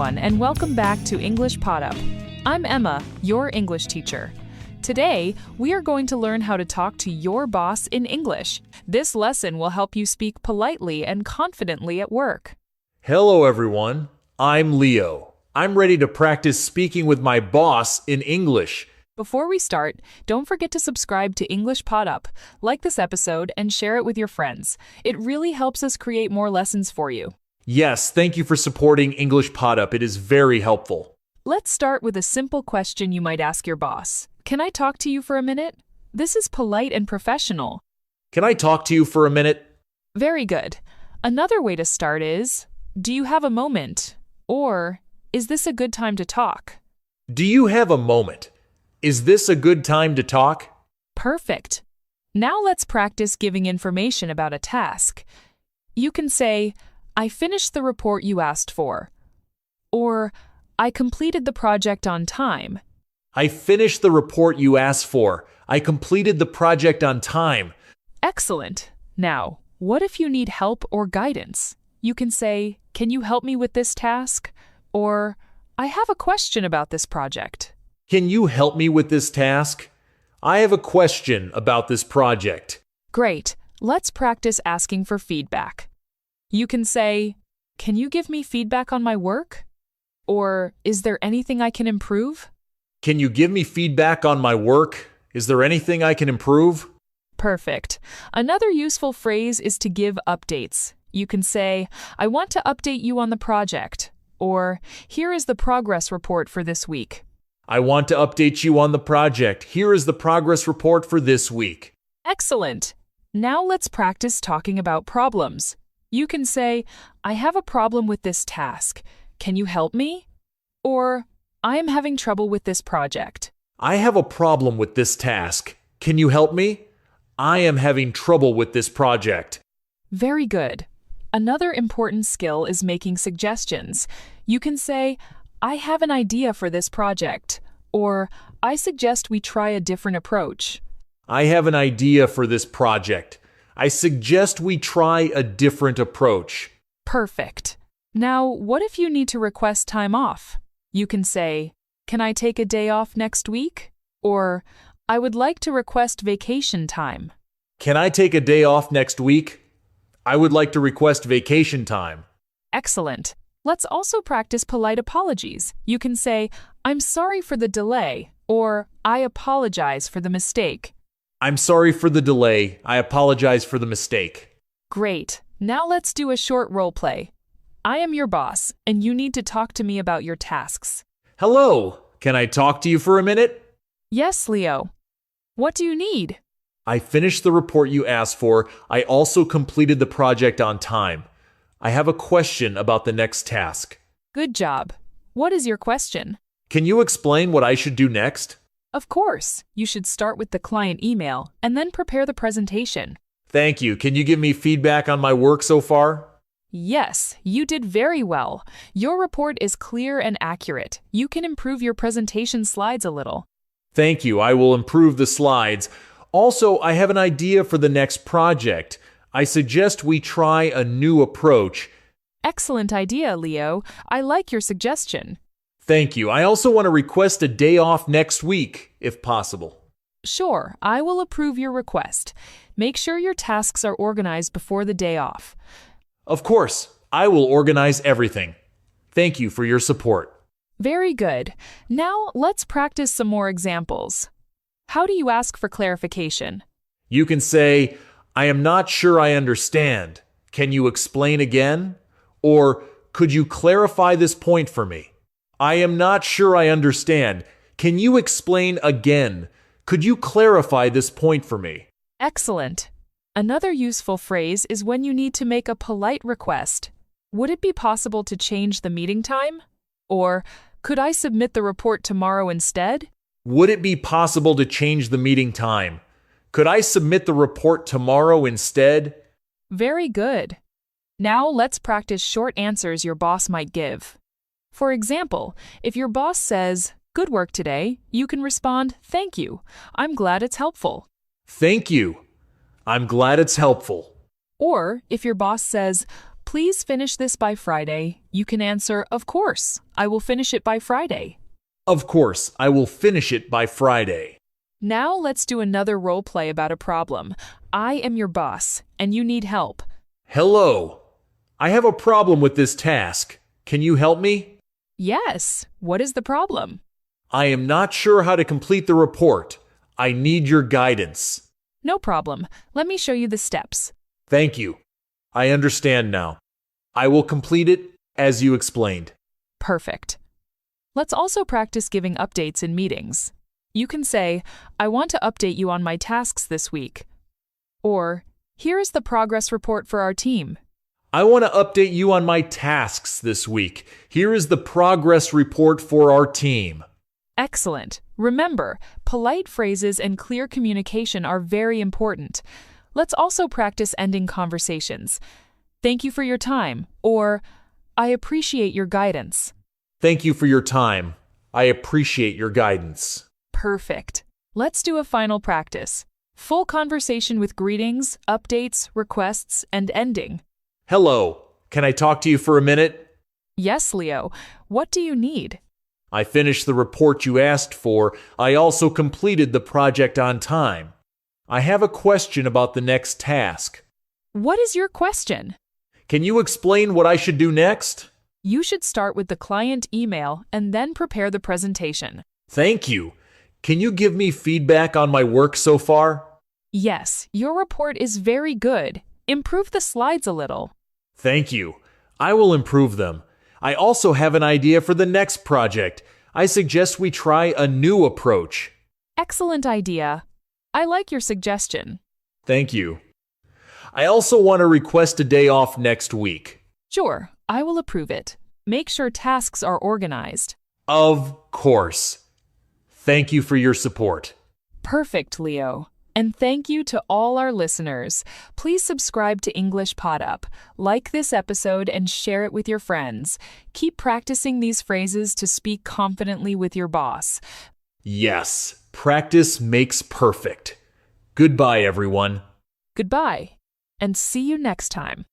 everyone, and welcome back to English Pot Up. I'm Emma, your English teacher. Today, we are going to learn how to talk to your boss in English. This lesson will help you speak politely and confidently at work. Hello, everyone. I'm Leo. I'm ready to practice speaking with my boss in English. Before we start, don't forget to subscribe to English Pot Up, like this episode, and share it with your friends. It really helps us create more lessons for you. Yes, thank you for supporting English Pot Up. It is very helpful. Let's start with a simple question you might ask your boss. Can I talk to you for a minute? This is polite and professional. Can I talk to you for a minute? Very good. Another way to start is, do you have a moment? Or, is this a good time to talk? Do you have a moment? Is this a good time to talk? Perfect. Now let's practice giving information about a task. You can say, I finished the report you asked for. Or, I completed the project on time. I finished the report you asked for. I completed the project on time. Excellent. Now, what if you need help or guidance? You can say, can you help me with this task? Or, I have a question about this project. Can you help me with this task? I have a question about this project. Great. Let's practice asking for feedback. You can say, can you give me feedback on my work? Or, is there anything I can improve? Can you give me feedback on my work? Is there anything I can improve? Perfect. Another useful phrase is to give updates. You can say, I want to update you on the project. Or, here is the progress report for this week. I want to update you on the project. Here is the progress report for this week. Excellent. Now let's practice talking about problems. You can say, I have a problem with this task. Can you help me? Or, I am having trouble with this project. I have a problem with this task. Can you help me? I am having trouble with this project. Very good. Another important skill is making suggestions. You can say, I have an idea for this project. Or, I suggest we try a different approach. I have an idea for this project. I suggest we try a different approach. Perfect. Now, what if you need to request time off? You can say, can I take a day off next week? Or, I would like to request vacation time. Can I take a day off next week? I would like to request vacation time. Excellent. Let's also practice polite apologies. You can say, I'm sorry for the delay, or I apologize for the mistake. I'm sorry for the delay. I apologize for the mistake. Great. Now let's do a short role play. I am your boss, and you need to talk to me about your tasks. Hello. Can I talk to you for a minute? Yes, Leo. What do you need? I finished the report you asked for. I also completed the project on time. I have a question about the next task. Good job. What is your question? Can you explain what I should do next? Of course. You should start with the client email and then prepare the presentation. Thank you. Can you give me feedback on my work so far? Yes, you did very well. Your report is clear and accurate. You can improve your presentation slides a little. Thank you. I will improve the slides. Also, I have an idea for the next project. I suggest we try a new approach. Excellent idea, Leo. I like your suggestion. Thank you. I also want to request a day off next week, if possible. Sure, I will approve your request. Make sure your tasks are organized before the day off. Of course, I will organize everything. Thank you for your support. Very good. Now, let's practice some more examples. How do you ask for clarification? You can say, I am not sure I understand. Can you explain again? Or, could you clarify this point for me? I am not sure I understand. Can you explain again? Could you clarify this point for me? Excellent. Another useful phrase is when you need to make a polite request. Would it be possible to change the meeting time? Or, could I submit the report tomorrow instead? Would it be possible to change the meeting time? Could I submit the report tomorrow instead? Very good. Now let's practice short answers your boss might give. For example, if your boss says, good work today, you can respond, thank you. I'm glad it's helpful. Thank you. I'm glad it's helpful. Or if your boss says, Please finish this by Friday. You can answer, of course, I will finish it by Friday. Of course, I will finish it by Friday. Now let's do another role play about a problem. I am your boss, and you need help. Hello. I have a problem with this task. Can you help me? Yes, what is the problem? I am not sure how to complete the report. I need your guidance. No problem. Let me show you the steps. Thank you. I understand now. I will complete it as you explained. Perfect. Let's also practice giving updates in meetings. You can say, I want to update you on my tasks this week. Or, here is the progress report for our team. I want to update you on my tasks this week. Here is the progress report for our team. Excellent. Remember, polite phrases and clear communication are very important. Let's also practice ending conversations. Thank you for your time, or I appreciate your guidance. Thank you for your time. I appreciate your guidance. Perfect. Let's do a final practice. Full conversation with greetings, updates, requests, and ending. Hello. Can I talk to you for a minute? Yes, Leo. What do you need? I finished the report you asked for. I also completed the project on time. I have a question about the next task. What is your question? Can you explain what I should do next? You should start with the client email and then prepare the presentation. Thank you. Can you give me feedback on my work so far? Yes, your report is very good. Improve the slides a little. Thank you. I will improve them. I also have an idea for the next project. I suggest we try a new approach. Excellent idea. I like your suggestion. Thank you. I also want to request a day off next week. Sure, I will approve it. Make sure tasks are organized. Of course. Thank you for your support. Perfect, Leo. And thank you to all our listeners. Please subscribe to English Pod Up, like this episode, and share it with your friends. Keep practicing these phrases to speak confidently with your boss. Yes, practice makes perfect. Goodbye, everyone. Goodbye, and see you next time.